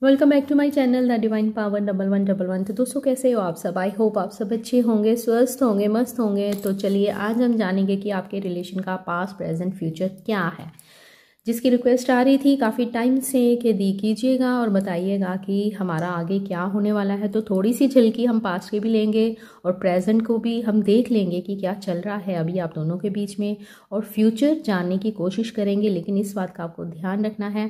Welcome back to my channel the divine power 1111। तो दोस्तों कैसे हो आप सब। आई होप आप सब अच्छे होंगे, स्वस्थ होंगे, मस्त होंगे। तो चलिए आज हम जानेंगे कि आपके रिलेशन का पास्ट प्रेजेंट फ्यूचर क्या है। जिसकी रिक्वेस्ट आ रही थी काफ़ी टाइम से कि दी कीजिएगा और बताइएगा कि हमारा आगे क्या होने वाला है। तो थोड़ी सी झलकी हम पास्ट की भी लेंगे और प्रेजेंट को भी हम देख लेंगे कि क्या चल रहा है अभी आप दोनों के बीच में, और फ्यूचर जानने की कोशिश करेंगे। लेकिन इस बात का आपको ध्यान रखना है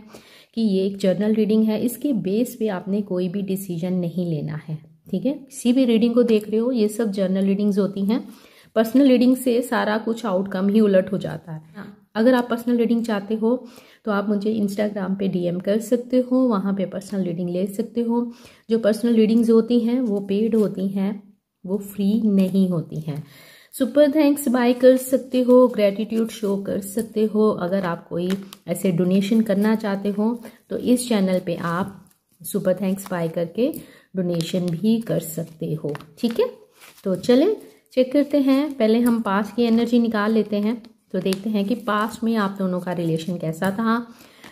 कि ये एक जर्नल रीडिंग है, इसके बेस पे आपने कोई भी डिसीजन नहीं लेना है। ठीक है, किसी भी रीडिंग को देख रहे हो, ये सब जर्नल रीडिंग्स होती हैं। पर्सनल रीडिंग से सारा कुछ आउटकम ही उलट हो जाता है। अगर आप पर्सनल रीडिंग चाहते हो तो आप मुझे इंस्टाग्राम पे डीएम कर सकते हो, वहाँ पे पर्सनल रीडिंग ले सकते हो। जो पर्सनल रीडिंग्स होती हैं वो पेड होती हैं, वो फ्री नहीं होती हैं। सुपर थैंक्स बाय कर सकते हो, ग्रेटिट्यूड शो कर सकते हो। अगर आप कोई ऐसे डोनेशन करना चाहते हो तो इस चैनल पे आप सुपर थैंक्स बाय करके डोनेशन भी कर सकते हो। ठीक है, तो चले चेक करते हैं। पहले हम पास्ट की एनर्जी निकाल लेते हैं, तो देखते हैं कि पास्ट में आप दोनों का रिलेशन कैसा था।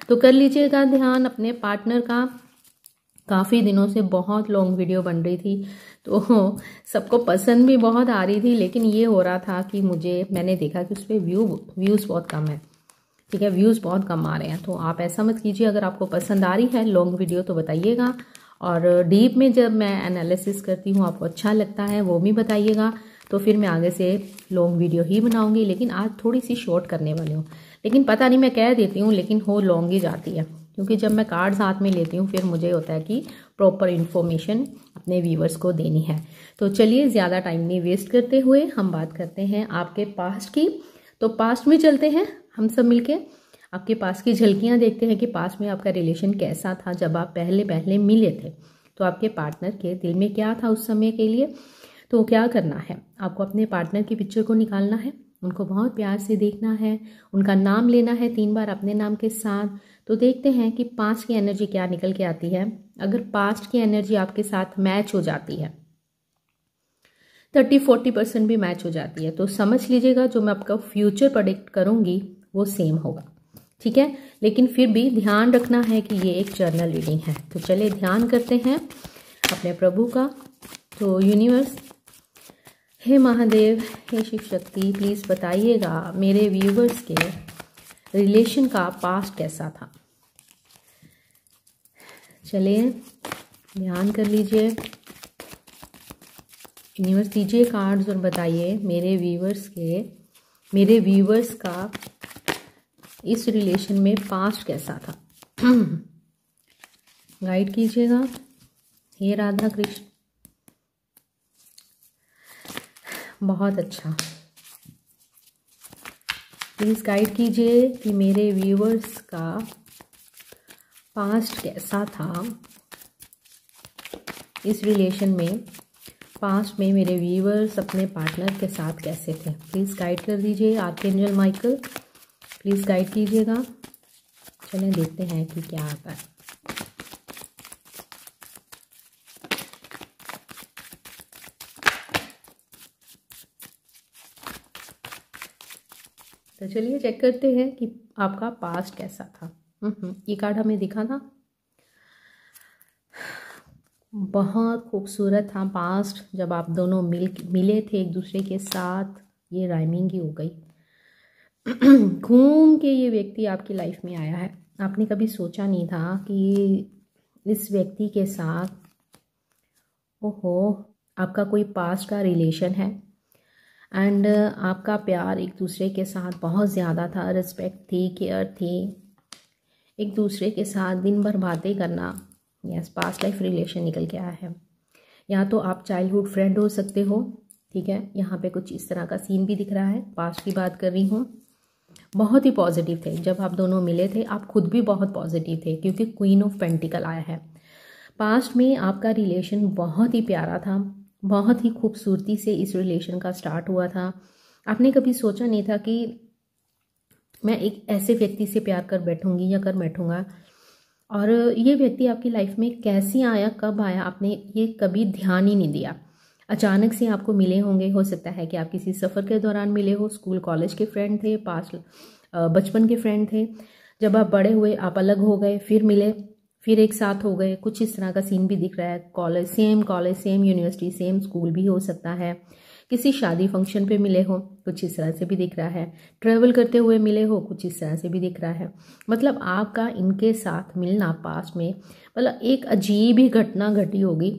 तो कर लीजिएगा ध्यान अपने पार्टनर का। काफ़ी दिनों से बहुत लॉन्ग वीडियो बन रही थी तो सबको पसंद भी बहुत आ रही थी, लेकिन ये हो रहा था कि मैंने देखा कि उस पर व्यूज़ बहुत कम है। ठीक है, व्यूज़ बहुत कम आ रहे हैं। तो आप ऐसा मत कीजिए, अगर आपको पसंद आ रही है लॉन्ग वीडियो तो बताइएगा, और डीप में जब मैं एनालिसिस करती हूँ आपको अच्छा लगता है वो भी बताइएगा। तो फिर मैं आगे से लॉन्ग वीडियो ही बनाऊंगी, लेकिन आज थोड़ी सी शॉर्ट करने वाली हूँ। लेकिन पता नहीं, मैं कह देती हूँ लेकिन हो लॉन्ग ही जाती है, क्योंकि जब मैं कार्ड्स हाथ में लेती हूँ फिर मुझे होता है कि प्रॉपर इन्फॉर्मेशन अपने व्यूवर्स को देनी है। तो चलिए ज़्यादा टाइम नहीं वेस्ट करते हुए हम बात करते हैं आपके पास्ट की। तो पास्ट में चलते हैं हम सब मिलके, आपके पास की झलकियाँ देखते हैं कि पास्ट में आपका रिलेशन कैसा था जब आप पहले पहले मिले थे। तो आपके पार्टनर के दिल में क्या था उस समय के लिए। तो क्या करना है, आपको अपने पार्टनर की पिक्चर को निकालना है, उनको बहुत प्यार से देखना है, उनका नाम लेना है 3 बार अपने नाम के साथ। तो देखते हैं कि पास्ट की एनर्जी क्या निकल के आती है। अगर पास्ट की एनर्जी आपके साथ मैच हो जाती है, 30-40% भी मैच हो जाती है, तो समझ लीजिएगा जो मैं आपका फ्यूचर प्रेडिक्ट करूंगी वो सेम होगा। ठीक है, लेकिन फिर भी ध्यान रखना है कि ये एक जर्नल रीडिंग है। तो चलिए ध्यान करते हैं अपने प्रभु का। तो universe, hey Mahadev, hey Shiv Shakti, please बताइएगा मेरे व्यूवर्स के रिलेशन का पास्ट कैसा था। चलिए ध्यान कर लीजिए, यूनिवर्स दीजिए कार्ड्स और बताइए मेरे व्यूवर्स का इस रिलेशन में पास्ट कैसा था। गाइड कीजिएगा हे राधा कृष्ण। बहुत अच्छा, प्लीज़ गाइड कीजिए कि मेरे व्यूवर्स का पास्ट कैसा था इस रिलेशन में। पास्ट में मेरे व्यूवर्स अपने पार्टनर के साथ कैसे थे, प्लीज़ गाइड कर दीजिए। आर्कएंजल माइकल प्लीज़ गाइड कीजिएगा। चलें देखते हैं कि क्या आता है। तो चलिए चेक करते हैं कि आपका पास्ट कैसा था। ये कार्ड हमें दिखा था, बहुत खूबसूरत था पास्ट जब आप दोनों मिले थे एक दूसरे के साथ। ये राइमिंग ही हो गई। घूम के ये व्यक्ति आपकी लाइफ में आया है। आपने कभी सोचा नहीं था कि इस व्यक्ति के साथ आपका कोई पास्ट का रिलेशन है, एंड आपका प्यार एक दूसरे के साथ बहुत ज़्यादा था, रिस्पेक्ट थी, केयर थी, एक दूसरे के साथ दिन भर बातें करना। यस, पास्ट लाइफ रिलेशन निकल के आया है। या तो आप चाइल्डहुड फ्रेंड हो सकते हो। ठीक है, यहाँ पे कुछ इस तरह का सीन भी दिख रहा है। पास्ट की बात कर रही हूँ, बहुत ही पॉजिटिव थे जब आप दोनों मिले थे। आप खुद भी बहुत पॉजिटिव थे क्योंकि क्वीन ऑफ पेंटिकल आया है। पास्ट में आपका रिलेशन बहुत ही प्यारा था, बहुत ही खूबसूरती से इस रिलेशन का स्टार्ट हुआ था। आपने कभी सोचा नहीं था कि मैं एक ऐसे व्यक्ति से प्यार कर बैठूंगी या कर बैठूंगा, और ये व्यक्ति आपकी लाइफ में कैसे आया, कब आया, आपने ये कभी ध्यान ही नहीं दिया। अचानक से आपको मिले होंगे, हो सकता है कि आप किसी सफ़र के दौरान मिले हो, स्कूल कॉलेज के फ्रेंड थे, पास बचपन के फ्रेंड थे। जब आप बड़े हुए आप अलग हो गए, फिर मिले, फिर एक साथ हो गए, कुछ इस तरह का सीन भी दिख रहा है। College, same university, same school भी हो सकता है। किसी शादी फंक्शन पे मिले हो, कुछ इस तरह से भी दिख रहा है। ट्रैवल करते हुए मिले हो, कुछ इस तरह से भी दिख रहा है। मतलब आपका इनके साथ मिलना पास्ट में, मतलब एक अजीब ही घटना घटी होगी,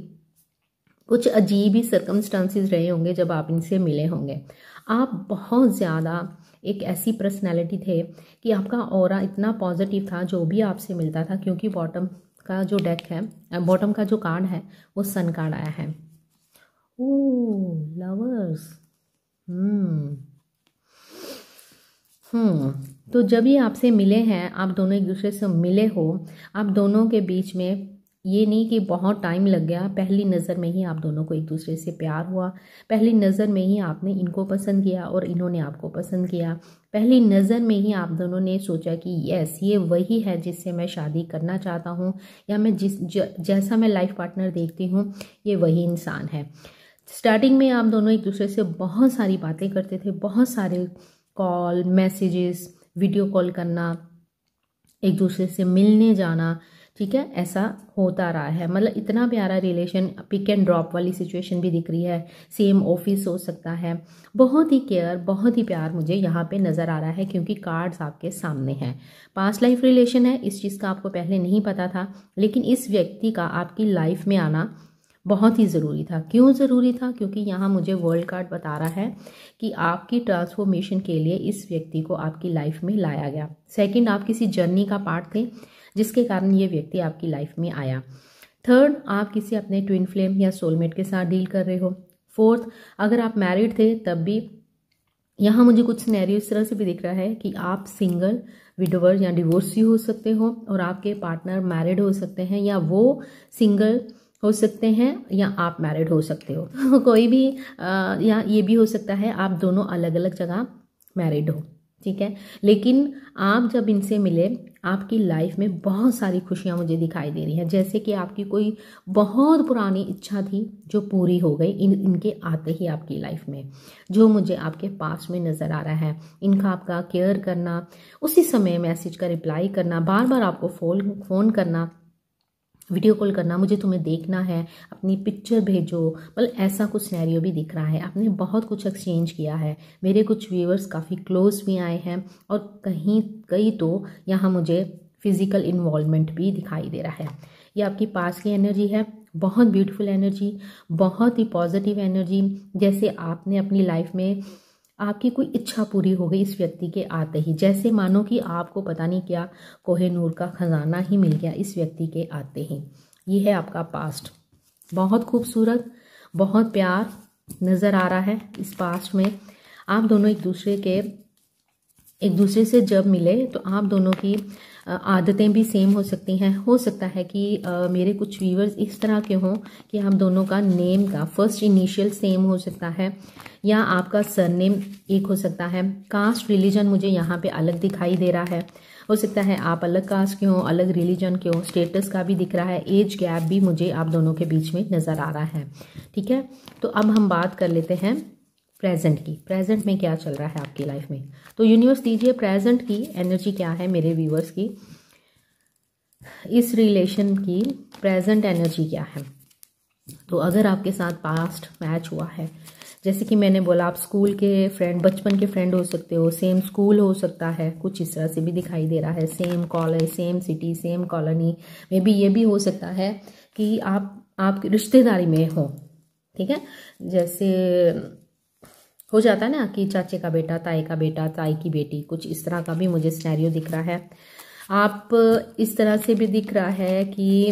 कुछ अजीब ही सर्कमस्टांसिस रहे होंगे जब आप इनसे मिले होंगे। आप बहुत ज़्यादा एक ऐसी पर्सनैलिटी थे कि आपका ऑरा इतना पॉजिटिव था जो भी आपसे मिलता था, क्योंकि बॉटम का जो डेक है, बॉटम का जो कार्ड है वो सन कार्ड आया है। ओह लवर्स। हम्म तो जब ये आपसे मिले हैं, आप दोनों एक दूसरे से मिले हो, आप दोनों के बीच में ये नहीं कि बहुत टाइम लग गया, पहली नज़र में ही आप दोनों को एक दूसरे से प्यार हुआ। पहली नज़र में ही आपने इनको पसंद किया और इन्होंने आपको पसंद किया। पहली नज़र में ही आप दोनों ने सोचा कि यस, ये वही है जिससे मैं शादी करना चाहता हूँ, या मैं जैसा मैं लाइफ पार्टनर देखती हूँ ये वही इंसान है। स्टार्टिंग में आप दोनों एक दूसरे से बहुत सारी बातें करते थे, बहुत सारे कॉल, मैसेजेस, वीडियो कॉल करना, एक दूसरे से मिलने जाना, ठीक है, ऐसा होता रहा है। मतलब इतना प्यारा रिलेशन, पिक एंड ड्रॉप वाली सिचुएशन भी दिख रही है, सेम ऑफिस हो सकता है। बहुत ही केयर, बहुत ही प्यार मुझे यहाँ पे नज़र आ रहा है, क्योंकि कार्ड्स आपके सामने हैं। पास्ट लाइफ रिलेशन है, इस चीज़ का आपको पहले नहीं पता था, लेकिन इस व्यक्ति का आपकी लाइफ में आना बहुत ही ज़रूरी था। क्यों ज़रूरी था? क्योंकि यहाँ मुझे वर्ल्ड कार्ड बता रहा है कि आपकी ट्रांसफॉर्मेशन के लिए इस व्यक्ति को आपकी लाइफ में लाया गया। सेकंड, आप किसी जर्नी का पार्ट थे जिसके कारण ये व्यक्ति आपकी लाइफ में आया। थर्ड, आप किसी अपने ट्विन फ्लेम या सोलमेट के साथ डील कर रहे हो। फोर्थ, अगर आप मैरिड थे तब भी यहाँ मुझे कुछ सिनेरियो इस तरह से भी दिख रहा है कि आप सिंगल, विडोवर या डिवोर्सी हो सकते हो, और आपके पार्टनर मैरिड हो सकते हैं, या वो सिंगल हो सकते हैं, या आप मैरिड हो सकते हो। कोई भी या ये भी हो सकता है आप दोनों अलग अलग जगह मैरिड हो, ठीक है। लेकिन आप जब इनसे मिले, आपकी लाइफ में बहुत सारी खुशियां मुझे दिखाई दे रही हैं, जैसे कि आपकी कोई बहुत पुरानी इच्छा थी जो पूरी हो गई इनके आते ही आपकी लाइफ में, जो मुझे आपके पास में नज़र आ रहा है। इनका आपका केयर करना, उसी समय मैसेज का रिप्लाई करना, बार बार आपको फ़ोन करना, वीडियो कॉल करना, मुझे तुम्हें देखना है, अपनी पिक्चर भेजो, मतलब ऐसा कुछ सिनेरियो भी दिख रहा है। आपने बहुत कुछ एक्सचेंज किया है। मेरे कुछ व्यूअर्स काफ़ी क्लोज भी आए हैं, और कई तो यहाँ मुझे फिजिकल इन्वॉल्वमेंट भी दिखाई दे रहा है। ये आपकी पास की एनर्जी है, बहुत ब्यूटीफुल एनर्जी, बहुत ही पॉजिटिव एनर्जी, जैसे आपने अपनी लाइफ में आपकी कोई इच्छा पूरी हो गई इस व्यक्ति के आते ही, जैसे मानो कि आपको पता नहीं क्या कोहिनूर का खजाना ही मिल गया इस व्यक्ति के आते ही। ये है आपका पास्ट, बहुत खूबसूरत, बहुत प्यार नज़र आ रहा है इस पास्ट में। आप दोनों एक दूसरे से जब मिले तो आप दोनों की आदतें भी सेम हो सकती हैं। हो सकता है कि मेरे कुछ व्यूअर्स इस तरह के हों कि हम दोनों का नेम का फर्स्ट इनिशियल सेम हो सकता है, या आपका सरनेम एक हो सकता है। कास्ट, रिलीजन मुझे यहाँ पे अलग दिखाई दे रहा है। हो सकता है आप अलग कास्ट के हों, अलग रिलीजन के हों। स्टेटस का भी दिख रहा है, एज गैप भी मुझे आप दोनों के बीच में नज़र आ रहा है, ठीक है। तो अब हम बात कर लेते हैं प्रेजेंट की। प्रेजेंट में क्या चल रहा है आपकी लाइफ में, तो यूनिवर्स दीजिए प्रेजेंट की एनर्जी क्या है मेरे व्यूअर्स की, इस रिलेशन की प्रेजेंट एनर्जी क्या है। तो अगर आपके साथ पास्ट मैच हुआ है, जैसे कि मैंने बोला, आप स्कूल के फ्रेंड, बचपन के फ्रेंड हो सकते हो, सेम स्कूल हो सकता है, कुछ इस तरह से भी दिखाई दे रहा है, same college, same city, same colony में भी। ये भी हो सकता है कि आप रिश्तेदारी में हो, ठीक है। जैसे हो जाता है ना कि चाचे का बेटा, ताई का बेटा, ताई की बेटी, कुछ इस तरह का भी मुझे सिनेरियो दिख रहा है। आप इस तरह से भी दिख रहा है कि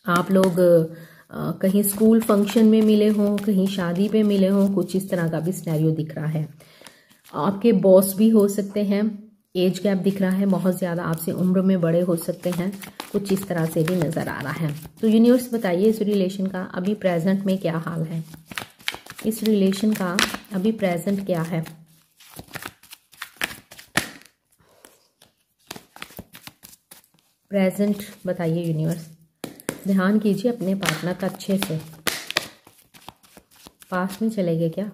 आप लोग कहीं स्कूल फंक्शन में मिले हों, कहीं शादी पे मिले हों, कुछ इस तरह का भी सिनेरियो दिख रहा है। आपके बॉस भी हो सकते हैं। एज गैप दिख रहा है, बहुत ज़्यादा आपसे उम्र में बड़े हो सकते हैं, कुछ इस तरह से भी नज़र आ रहा है। तो यूनिवर्स बताइए इस रिलेशन का अभी प्रेजेंट में क्या हाल है, इस रिलेशन का अभी प्रेजेंट क्या है। प्रेजेंट बताइए यूनिवर्स। ध्यान कीजिए अपने पार्टनर का अच्छे से। पास में चले गए क्या?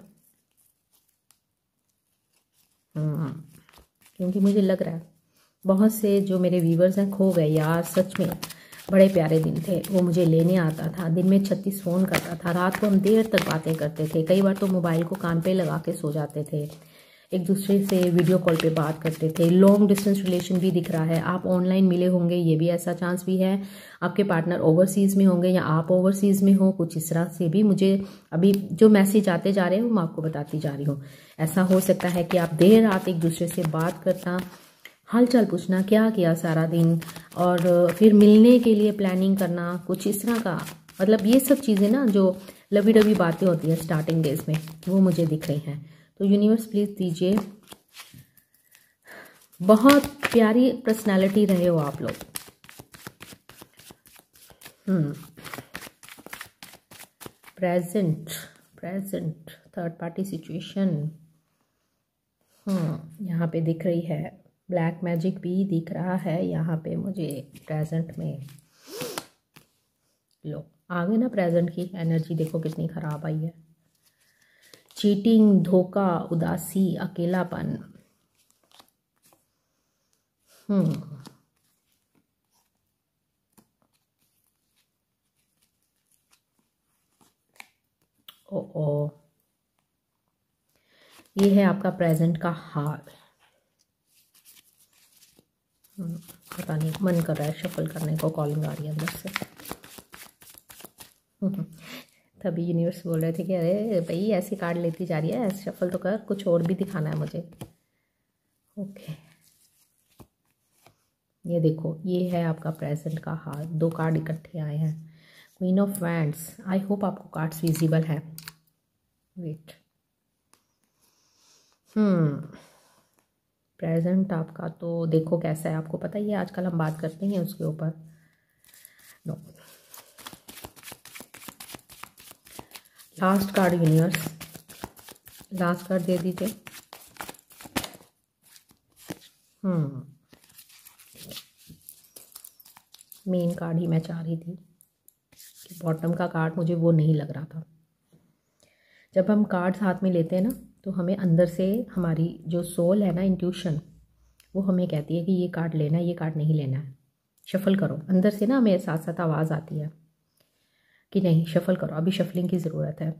क्योंकि मुझे लग रहा है बहुत से जो मेरे व्यूवर्स हैं खो गए यार, सच में बड़े प्यारे दिन थे। वो मुझे लेने आता था, दिन में 36 फ़ोन करता था, रात को हम देर तक बातें करते थे, कई बार तो मोबाइल को कान पे लगा के सो जाते थे, एक दूसरे से वीडियो कॉल पे बात करते थे। लॉन्ग डिस्टेंस रिलेशन भी दिख रहा है, आप ऑनलाइन मिले होंगे, ये भी ऐसा चांस भी है। आपके पार्टनर ओवरसीज़ में होंगे या आप ओवरसीज़ में हो, कुछ इस तरह से भी मुझे अभी जो मैसेज आते जा रहे हैं वो मैं आपको बताती जा रही हूँ। ऐसा हो सकता है कि आप देर रात एक दूसरे से बात करना, हालचाल पूछना, क्या किया सारा दिन, और फिर मिलने के लिए प्लानिंग करना, कुछ इस तरह का। मतलब ये सब चीज़ें ना जो लवी डवी बातें होती हैं स्टार्टिंग डेज में, वो मुझे दिख रही हैं। तो यूनिवर्स प्लीज़ दीजिए। बहुत प्यारी पर्सनालिटी रहे हो आप लोग। प्रेजेंट थर्ड पार्टी सिचुएशन यहाँ पे दिख रही है। ब्लैक मैजिक भी दिख रहा है यहाँ पे मुझे प्रेजेंट में। लो आगे ना प्रेजेंट की एनर्जी देखो कितनी खराब आई है। चीटिंग, धोखा, उदासी, अकेलापन। ओ ये है आपका प्रेजेंट का हाल। पता नहीं, मन कर रहा है शफल करने को, कॉलिंग आ रही है अंदर से। तभी यूनिवर्स बोल रहे थे कि अरे भाई ऐसी कार्ड लेती जा रही है, शफल तो कर, कुछ और भी दिखाना है मुझे। ओके ये देखो, ये है आपका प्रेजेंट का हाल। 2 कार्ड इकट्ठे आए हैं। Queen of wands. I hope आपको कार्ड्स विजिबल है। वेट, प्रेजेंट आपका तो देखो कैसा है, आपको पता ही है, आजकल हम बात करते हैं उसके ऊपर। No, last card universe, last card दे दीजिए। मेन कार्ड ही मैं चाह रही थी कि बॉटम का कार्ड मुझे वो नहीं लग रहा था। जब हम कार्ड्स हाथ में लेते हैं ना, तो हमें अंदर से हमारी जो सोल है ना, इंट्यूशन, वो हमें कहती है कि ये कार्ड लेना है, ये कार्ड नहीं लेना है, शफल करो। अंदर से ना हमें साथ साथ आवाज़ आती है कि नहीं शफल करो, अभी शफलिंग की ज़रूरत है।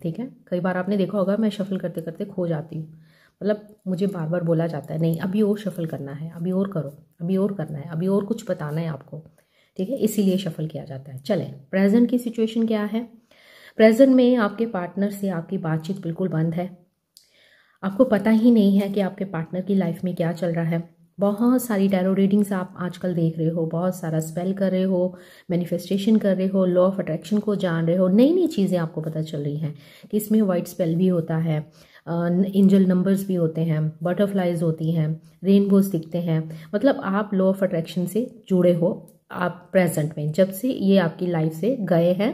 ठीक है, कई बार आपने देखा होगा मैं शफल करते करते खो जाती हूँ। मतलब मुझे बार बार बोला जाता है नहीं अभी और शफल करना है, अभी और करो, अभी और करना है, अभी और कुछ बताना है आपको। ठीक है, इसीलिए शफल किया जाता है। चलें, प्रेजेंट की सिचुएशन क्या है। प्रेजेंट में आपके पार्टनर से आपकी बातचीत बिल्कुल बंद है। आपको पता ही नहीं है कि आपके पार्टनर की लाइफ में क्या चल रहा है। बहुत सारी टैरो रीडिंग्स आप आजकल देख रहे हो, बहुत सारा स्पेल कर रहे हो, मैनिफेस्टेशन कर रहे हो, लॉ ऑफ अट्रैक्शन को जान रहे हो, नई नई चीज़ें आपको पता चल रही हैं कि इसमें वाइट स्पेल भी होता है, एंजल नंबर्स भी होते हैं, बटरफ्लाइज होती हैं, रेनबोज दिखते हैं। मतलब आप लॉ ऑफ अट्रैक्शन से जुड़े हो। आप प्रेजेंट में जब से ये आपकी लाइफ से गए हैं,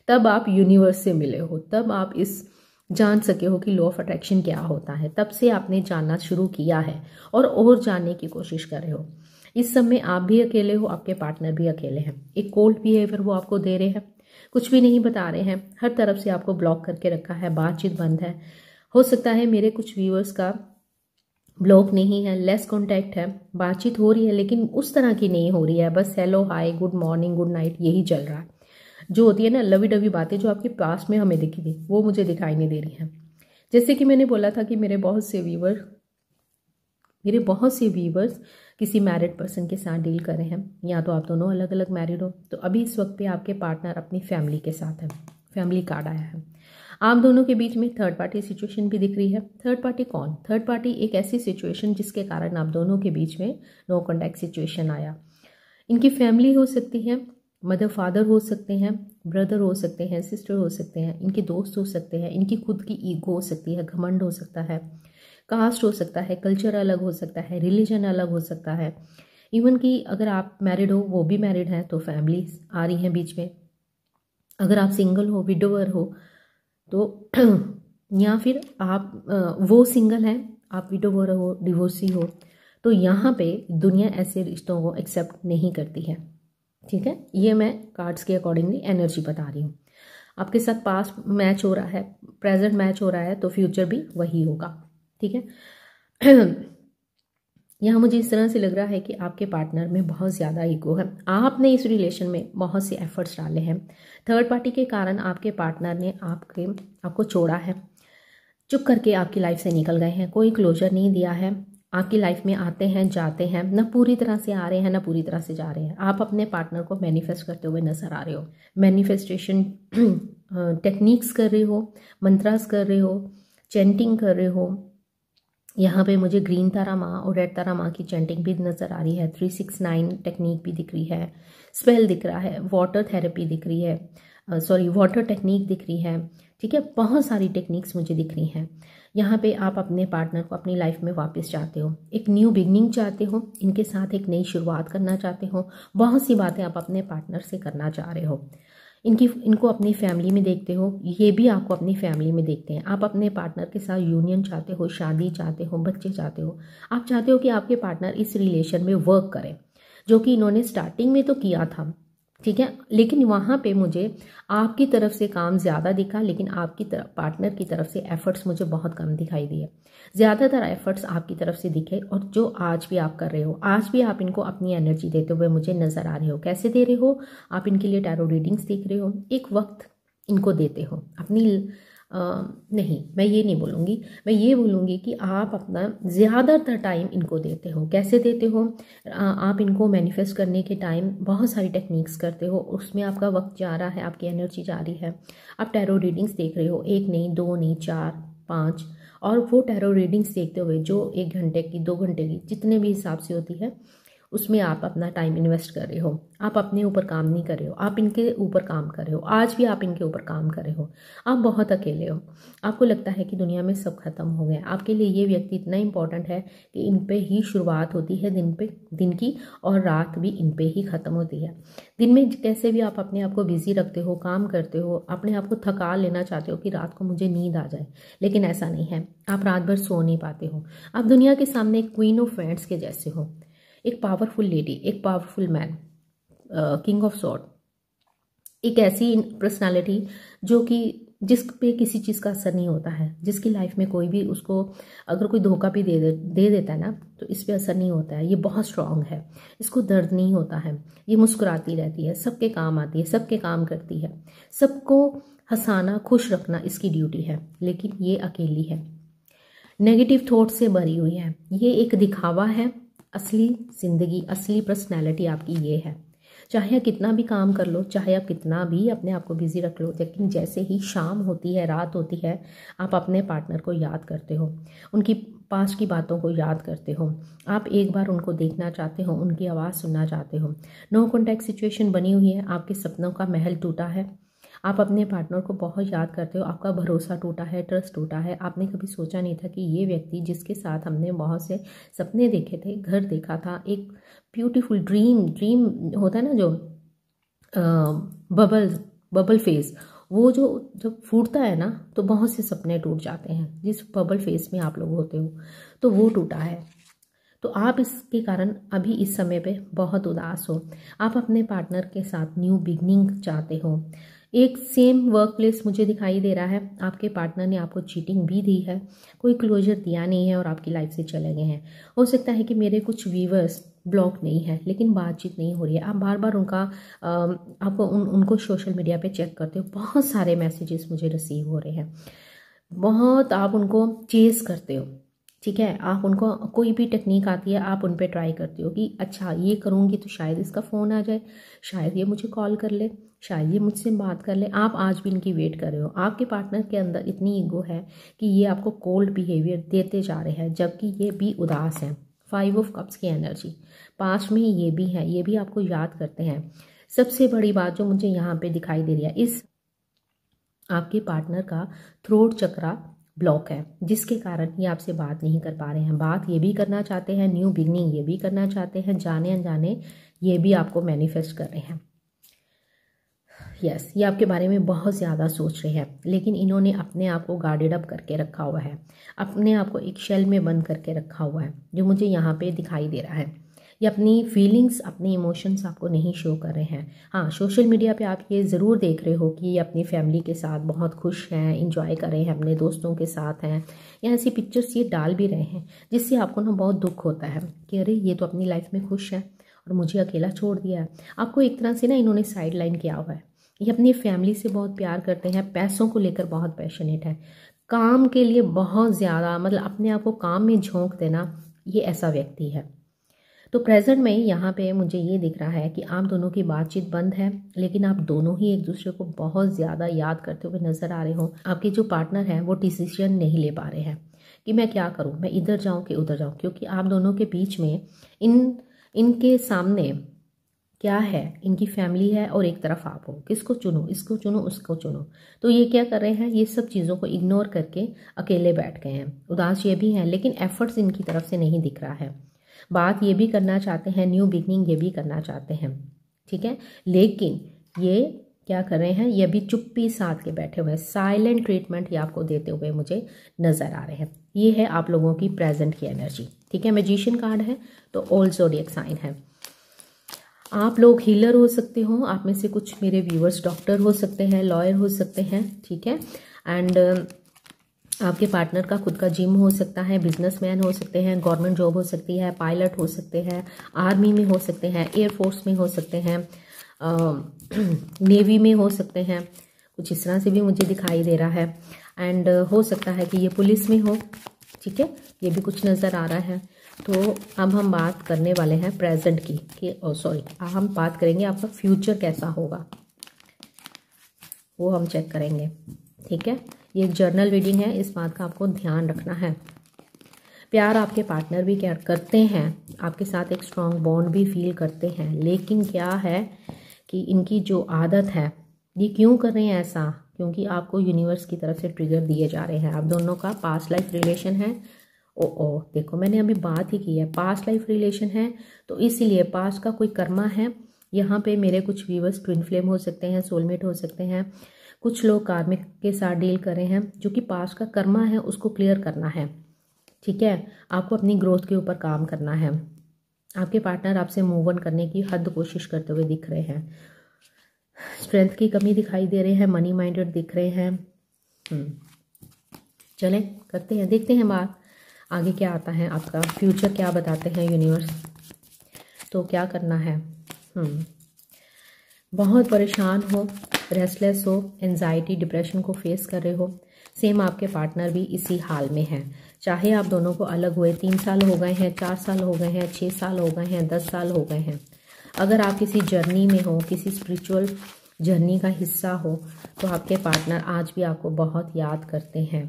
तब आप यूनिवर्स से मिले हो, तब आप इस जान सके हो कि लॉ ऑफ अट्रैक्शन क्या होता है, तब से आपने जानना शुरू किया है और जानने की कोशिश कर रहे हो। इस समय आप भी अकेले हो, आपके पार्टनर भी अकेले हैं। एक कोल्ड बिहेवियर वो आपको दे रहे हैं, कुछ भी नहीं बता रहे हैं, हर तरफ से आपको ब्लॉक करके रखा है, बातचीत बंद है। हो सकता है मेरे कुछ व्यूअर्स का ब्लॉक नहीं है, लेस कॉन्टैक्ट है, बातचीत हो रही है लेकिन उस तरह की नहीं हो रही है, बस hello hi good morning good night यही चल रहा है। जो होती है ना लवी डवी बातें जो आपके पास में हमें दिखी थी, वो मुझे दिखाई नहीं दे रही हैं। जैसे कि मैंने बोला था कि मेरे बहुत से व्यूवर्स किसी मैरिड पर्सन के साथ डील कर रहे हैं, या तो आप दोनों अलग अलग मैरिड हो। तो अभी इस वक्त पे आपके पार्टनर अपनी फैमिली के साथ है, फैमिली कार्ड आया है। आप दोनों के बीच में थर्ड पार्टी सिचुएशन भी दिख रही है। थर्ड पार्टी कौन? थर्ड पार्टी एक ऐसी सिचुएशन जिसके कारण आप दोनों के बीच में नो कॉन्टैक्ट सिचुएशन आया। इनकी फैमिली हो सकती है, मदर फादर हो सकते हैं, ब्रदर हो सकते हैं, सिस्टर हो सकते हैं, इनके दोस्त हो सकते हैं, इनकी खुद की ईगो हो सकती है, घमंड हो सकता है, कास्ट हो सकता है, कल्चर अलग हो सकता है, रिलीजन अलग हो सकता है। इवन कि अगर आप मैरिड हो, वो भी मैरिड हैं, तो फैमिली आ रही हैं बीच में। अगर आप सिंगल हो, विडोवर हो, तो या फिर आप वो सिंगल हैं, आप विडोवर हो, डिवोर्सी हो, तो यहाँ पे दुनिया ऐसे रिश्तों को एक्सेप्ट नहीं करती है। ठीक है, ये मैं कार्ड्स के अकॉर्डिंगली एनर्जी बता रही हूँ। आपके साथ पास्ट मैच हो रहा है, प्रेजेंट मैच हो रहा है, तो फ्यूचर भी वही होगा। ठीक है, यहाँ मुझे इस तरह से लग रहा है कि आपके पार्टनर में बहुत ज़्यादा ईगो है। आपने इस रिलेशन में बहुत से एफर्ट्स डाले हैं, थर्ड पार्टी के कारण आपके पार्टनर ने आपको छोड़ा है, चुप करके आपकी लाइफ से निकल गए हैं, कोई क्लोजर नहीं दिया है। आपकी लाइफ में आते हैं जाते हैं, न पूरी तरह से आ रहे हैं न पूरी तरह से जा रहे हैं। आप अपने पार्टनर को मैनिफेस्ट करते हुए नजर आ रहे हो, मैनिफेस्टेशन टेक्निक्स कर रहे हो, मंत्रास कर रहे हो, चैंटिंग कर रहे हो। यहाँ पे मुझे ग्रीन तारा माँ और रेड तारा माँ की चैंटिंग भी नज़र आ रही है, 369 टेक्निक भी दिख रही है, स्पेल दिख रहा है, वाटर थेरेपी दिख रही है, वाटर टेक्निक दिख रही है। ठीक है, बहुत सारी टेक्निक्स मुझे दिख रही हैं। यहाँ पे आप अपने पार्टनर को अपनी लाइफ में वापस चाहते हो, एक न्यू बिगनिंग चाहते हो, इनके साथ एक नई शुरुआत करना चाहते हो। बहुत सी बातें आप अपने पार्टनर से करना चाह रहे हो। इनको अपनी फैमिली में देखते हो, ये भी आपको अपनी फैमिली में देखते हैं। आप अपने पार्टनर के साथ यूनियन चाहते हो, शादी चाहते हो, बच्चे चाहते हो। आप चाहते हो कि आपके पार्टनर इस रिलेशन में वर्क करें, जो कि इन्होंने स्टार्टिंग में तो किया था। ठीक है, लेकिन वहाँ पे मुझे आपकी तरफ से काम ज़्यादा दिखा, लेकिन आपकी तरफ पार्टनर की तरफ से एफर्ट्स मुझे बहुत कम दिखाई दिए। ज़्यादातर एफर्ट्स आपकी तरफ से दिखे, और जो आज भी आप कर रहे हो, आज भी आप इनको अपनी एनर्जी देते हुए मुझे नज़र आ रहे हो। कैसे दे रहे हो? आप इनके लिए टैरो रीडिंग्स देख रहे हो, एक वक्त इनको देते हो अपनी नहीं, मैं ये नहीं बोलूँगी, मैं ये बोलूँगी कि आप अपना ज़्यादातर टाइम इनको देते हो। कैसे देते हो? आप इनको मैनिफेस्ट करने के टाइम बहुत सारी टेक्निक्स करते हो, उसमें आपका वक्त जा रहा है, आपकी एनर्जी जा रही है। आप टैरो रीडिंग्स देख रहे हो, 1 नहीं, 2 नहीं, 4, 5, और वो टैरो रीडिंग्स देखते हुए जो 1 घंटे की, 2 घंटे की, जितने भी हिसाब से होती है, उसमें आप अपना टाइम इन्वेस्ट कर रहे हो। आप अपने ऊपर काम नहीं कर रहे हो, आप इनके ऊपर काम कर रहे हो। आज भी आप इनके ऊपर काम कर रहे हो। आप बहुत अकेले हो, आपको लगता है कि दुनिया में सब खत्म हो गया। आपके लिए ये व्यक्ति इतना इंपॉर्टेंट है कि इन पे ही शुरुआत होती है दिन की, और रात भी इन पे ही ख़त्म होती है। दिन में कैसे भी आप अपने आप को बिजी रखते हो, काम करते हो, अपने आप को थका लेना चाहते हो कि रात को मुझे नींद आ जाए, लेकिन ऐसा नहीं है। आप रात भर सो नहीं पाते हो। आप दुनिया के सामने क्वीन ऑफ वैंड्स के जैसे हो, एक पावरफुल लेडी, एक powerful man, king of sword, एक ऐसी पर्सनालिटी जो कि जिस पे किसी चीज़ का असर नहीं होता है, जिसकी लाइफ में कोई भी उसको अगर कोई धोखा भी दे देता है ना, तो इस पे असर नहीं होता है। ये बहुत स्ट्रांग है, इसको दर्द नहीं होता है, ये मुस्कुराती रहती है, सबके काम आती है, सबके काम करती है, सबको हंसाना, खुश रखना इसकी ड्यूटी है, लेकिन ये अकेली है, नेगेटिव थॉट से भरी हुई है। ये एक दिखावा है, असली जिंदगी, असली पर्सनैलिटी आपकी ये है। चाहे आप कितना भी काम कर लो, चाहे आप कितना भी अपने आप को बिजी रख लो, लेकिन जैसे ही शाम होती है, रात होती है, आप अपने पार्टनर को याद करते हो, उनकी पास की बातों को याद करते हो। आप एक बार उनको देखना चाहते हो, उनकी आवाज़ सुनना चाहते हो। नो कॉन्टैक्ट सिचुएशन बनी हुई है, आपके सपनों का महल टूटा है, आप अपने पार्टनर को बहुत याद करते हो, आपका भरोसा टूटा है, ट्रस्ट टूटा है। आपने कभी सोचा नहीं था कि ये व्यक्ति जिसके साथ हमने बहुत से सपने देखे थे, घर देखा था, एक ब्यूटीफुल ड्रीम होता है ना, जो बबल फेस, वो जो जब फूटता है ना, तो बहुत से सपने टूट जाते हैं। जिस बबल फेस में आप लोग होते हो, तो वो टूटा है। तो आप इसके कारण अभी इस समय पे बहुत उदास हो। आप अपने पार्टनर के साथ न्यू बिगनिंग चाहते हो। एक सेम वर्क प्लेस मुझे दिखाई दे रहा है, आपके पार्टनर ने आपको चीटिंग भी दी है, कोई क्लोजर दिया नहीं है और आपकी लाइफ से चले गए हैं। हो सकता है कि मेरे कुछ व्यूवर्स ब्लॉक नहीं है, लेकिन बातचीत नहीं हो रही है। आप बार बार उनको सोशल मीडिया पे चेक करते हो, बहुत सारे मैसेजेस मुझे रिसीव हो रहे हैं, बहुत आप उनको चेस करते हो। ठीक है, आप उनको कोई भी टेक्निक आती है, आप उन पे ट्राई करते हो कि अच्छा ये करूँगी तो शायद इसका फ़ोन आ जाए, शायद ये मुझे कॉल कर ले, शायद ये मुझसे बात कर ले। आप आज भी इनकी वेट कर रहे हो। आपके पार्टनर के अंदर इतनी ईगो है कि ये आपको कोल्ड बिहेवियर देते जा रहे हैं, जबकि ये भी उदास हैं। 5 ऑफ कप्स की एनर्जी, पास में ये भी है, ये भी आपको याद करते हैं। सबसे बड़ी बात जो मुझे यहाँ पे दिखाई दे रही है, इस आपके पार्टनर का थ्रोट चक्रा ब्लॉक है, जिसके कारण ये आपसे बात नहीं कर पा रहे हैं। बात ये भी करना चाहते हैं, न्यू बिगनिंग ये भी करना चाहते हैं, जाने अनजाने ये भी आपको मैनिफेस्ट कर रहे हैं। यस, ये आपके बारे में बहुत ज़्यादा सोच रहे हैं, लेकिन इन्होंने अपने आप को गार्डेड अप करके रखा हुआ है, अपने आप को एक शेल में बंद करके रखा हुआ है, जो मुझे यहाँ पे दिखाई दे रहा है। ये अपनी फीलिंग्स, अपने इमोशंस आपको नहीं शो कर रहे हैं। हाँ, सोशल मीडिया पे आप ये ज़रूर देख रहे हो कि ये अपनी फैमिली के साथ बहुत खुश हैं, इंजॉय कर रहे हैं, अपने दोस्तों के साथ हैं, या ऐसी पिक्चर्स ये डाल भी रहे हैं जिससे आपको ना बहुत दुख होता है कि अरे ये तो अपनी लाइफ में खुश है और मुझे अकेला छोड़ दिया है। आपको एक तरह से ना इन्होंने साइड लाइन किया हुआ है। ये अपनी फैमिली से बहुत प्यार करते हैं, पैसों को लेकर बहुत पैशनेट है, काम के लिए बहुत ज़्यादा, मतलब अपने आप को काम में झोंक देना, ये ऐसा व्यक्ति है। तो प्रेजेंट में यहाँ पे मुझे ये दिख रहा है कि आप दोनों की बातचीत बंद है, लेकिन आप दोनों ही एक दूसरे को बहुत ज़्यादा याद करते हुए नज़र आ रहे हो। आपके जो पार्टनर हैं वो डिसीजन नहीं ले पा रहे हैं कि मैं क्या करूँ, मैं इधर जाऊँ कि उधर जाऊँ, क्योंकि आप दोनों के बीच में इनके सामने क्या है, इनकी फैमिली है और एक तरफ आप हो। किसको चुनो, इसको चुनो, उसको चुनो। तो ये क्या कर रहे हैं, ये सब चीज़ों को इग्नोर करके अकेले बैठ गए हैं। उदास ये भी हैं, लेकिन एफर्ट्स इनकी तरफ से नहीं दिख रहा है। बात ये भी करना चाहते हैं, न्यू बिगनिंग ये भी करना चाहते हैं, ठीक है, लेकिन ये क्या कर रहे हैं, ये भी चुप्पी साध के बैठे हुए हैं। साइलेंट ट्रीटमेंट ये आपको देते हुए मुझे नज़र आ रहे हैं। ये है आप लोगों की प्रेजेंट की एनर्जी, ठीक है। मैजिशियन कार्ड है तो ऑल ज़ोडिएक साइन है। आप लोग हीलर हो सकते हो, आप में से कुछ मेरे व्यूअर्स डॉक्टर हो सकते हैं, लॉयर हो सकते हैं, ठीक है। एंड आपके पार्टनर का खुद का जिम हो सकता है, बिजनेसमैन हो सकते हैं, गवर्नमेंट जॉब हो सकती है, पायलट हो सकते हैं, आर्मी में हो सकते हैं, एयरफोर्स में हो सकते हैं, नेवी में हो सकते हैं, कुछ इस तरह से भी मुझे दिखाई दे रहा है। एंड हो सकता है कि ये पुलिस में हो, ठीक है, ये भी कुछ नज़र आ रहा है। तो अब हम बात करने वाले हैं प्रेजेंट की कि हम बात करेंगे आपका फ्यूचर कैसा होगा, वो हम चेक करेंगे, ठीक है। ये एक जर्नल रीडिंग है, इस बात का आपको ध्यान रखना है। प्यार आपके पार्टनर भी क्या करते हैं, आपके साथ एक स्ट्रॉन्ग बॉन्ड भी फील करते हैं, लेकिन क्या है कि इनकी जो आदत है, ये क्यों कर रहे हैं ऐसा, क्योंकि आपको यूनिवर्स की तरफ से ट्रिगर दिए जा रहे हैं। आप दोनों का पास्ट लाइफ रिलेशन है। ओ देखो, मैंने अभी बात ही की है, पास्ट लाइफ रिलेशन है, तो इसीलिए पास्ट का कोई कर्मा है। यहाँ पे मेरे कुछ व्यूअर्स ट्विन फ्लेम हो सकते हैं, सोलमेट हो सकते हैं, कुछ लोग कार्मिक के साथ डील कर रहे हैं। जो कि पास्ट का कर्मा है उसको क्लियर करना है, ठीक है। आपको अपनी ग्रोथ के ऊपर काम करना है। आपके पार्टनर आपसे मूव ऑन करने की हद कोशिश करते हुए दिख रहे हैं। स्ट्रेंथ की कमी दिखाई दे रहे हैं, मनी माइंडेड दिख रहे हैं। चलें करते हैं, देखते हैं बात आगे क्या आता है, आपका फ्यूचर क्या बताते हैं यूनिवर्स। तो क्या करना है, बहुत परेशान हो, रेस्टलेस हो, एंजाइटी डिप्रेशन को फेस कर रहे हो। सेम आपके पार्टनर भी इसी हाल में है। चाहे आप दोनों को अलग हुए 3 साल हो गए हैं, 4 साल हो गए हैं, 6 साल हो गए हैं, 10 साल हो गए हैं, अगर आप किसी जर्नी में हो, किसी स्पिरिचुअल जर्नी का हिस्सा हो, तो आपके पार्टनर आज भी आपको बहुत याद करते हैं।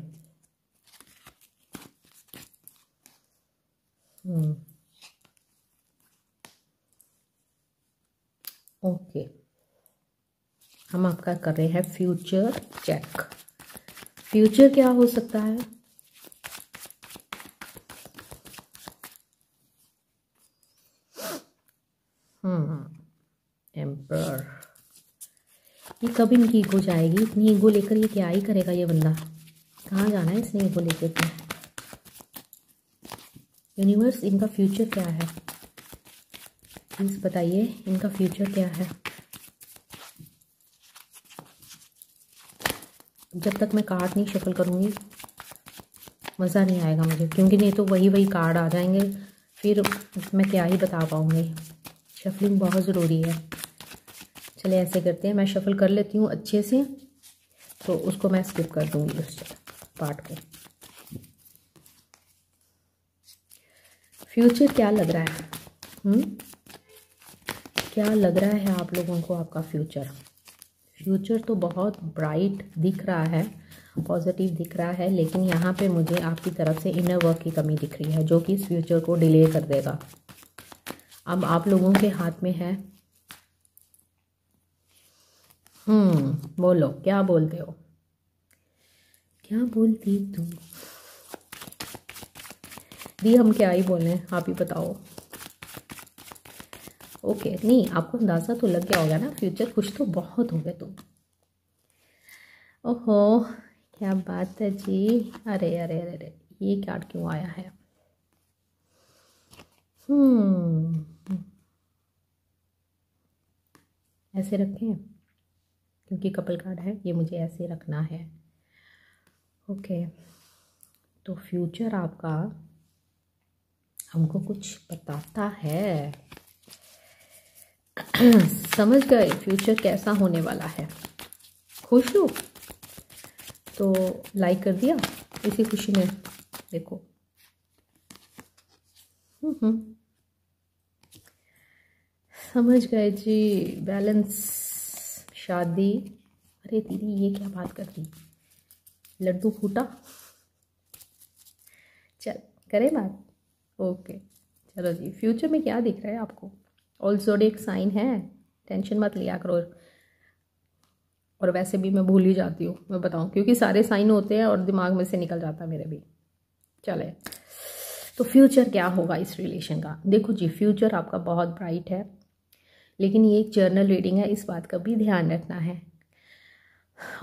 ओके, हम आपका कर रहे हैं फ्यूचर चेक। फ्यूचर क्या हो सकता है, एम्पर। ये कब इनकी ईगो जाएगी, इतनी ईगो लेकर ये क्या ही करेगा ये बंदा, कहाँ जाना है इसने ईगो लेकर के। यूनिवर्स इनका फ्यूचर क्या है, प्लीज बताइए इनका फ्यूचर क्या है। जब तक मैं कार्ड नहीं शफल करूँगी मज़ा नहीं आएगा मुझे, क्योंकि नहीं तो वही कार्ड आ जाएंगे, फिर मैं क्या ही बता पाऊँगी। शफलिंग बहुत ज़रूरी है। चलिए ऐसे करते हैं, मैं शफल कर लेती हूँ अच्छे से, तो उसको मैं स्किप कर दूँगी उस पार्ट को। फ्यूचर क्या लग रहा है, क्या लग रहा है आप लोगों को आपका फ्यूचर। फ्यूचर तो बहुत ब्राइट दिख रहा है, पॉजिटिव दिख रहा है, लेकिन यहाँ पे मुझे आपकी तरफ से इनर वर्क की कमी दिख रही है, जो कि इस फ्यूचर को डिले कर देगा। अब आप लोगों के हाथ में है। बोलो क्या बोलते हो, क्या बोलती तुम दी, हम क्या ही बोले, आप ही बताओ। ओके, नहीं आपको अंदाज़ा तो लग गया होगा ना, फ्यूचर खुश तो बहुत हो गए तुम। ओहो क्या बात है जी, अरे अरे अरे, ये कार्ड क्यों आया है। ऐसे रखें क्योंकि कपल कार्ड है, ये मुझे ऐसे रखना है। ओके, तो फ्यूचर आपका हमको कुछ बताता है। समझ गए फ्यूचर कैसा होने वाला है? खुश हो तो लाइक कर दिया इसी खुशी में। देखो समझ गए जी। बैलेंस, शादी। अरे दीदी ये क्या बात कर दी, लड्डू फूटा। चल करें बात। ओके चलो जी, फ्यूचर में क्या दिख रहा है आपको? ऑल ज़ोडिएक साइन है, टेंशन मत लिया करो। और वैसे भी मैं भूल ही जाती हूँ, मैं बताऊँ, क्योंकि सारे साइन होते हैं और दिमाग में से निकल जाता है मेरे भी। चले तो फ्यूचर क्या होगा इस रिलेशन का? देखो जी, फ्यूचर आपका बहुत ब्राइट है, लेकिन ये एक जर्नल रीडिंग है, इस बात का भी ध्यान रखना है।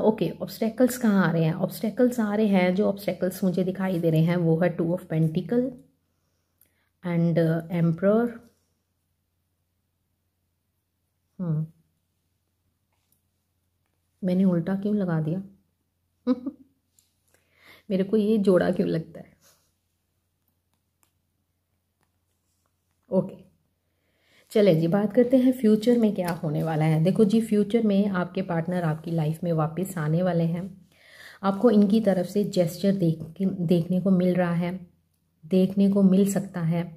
ओके, ऑब्स्टेकल्स कहाँ आ रहे हैं? ऑब्स्टेकल्स आ रहे हैं, जो ऑब्स्टेकल्स मुझे दिखाई दे रहे हैं वो है 2 ऑफ पेंटिकल एंड एम्परर। मैंने उल्टा क्यों लगा दिया? मेरे को ये जोड़ा क्यों लगता है? ओके चले जी, बात करते हैं फ्यूचर में क्या होने वाला है। देखो जी, फ्यूचर में आपके पार्टनर आपकी लाइफ में वापस आने वाले हैं। आपको इनकी तरफ से जेस्चर देखने को मिल रहा है, देखने को मिल सकता है।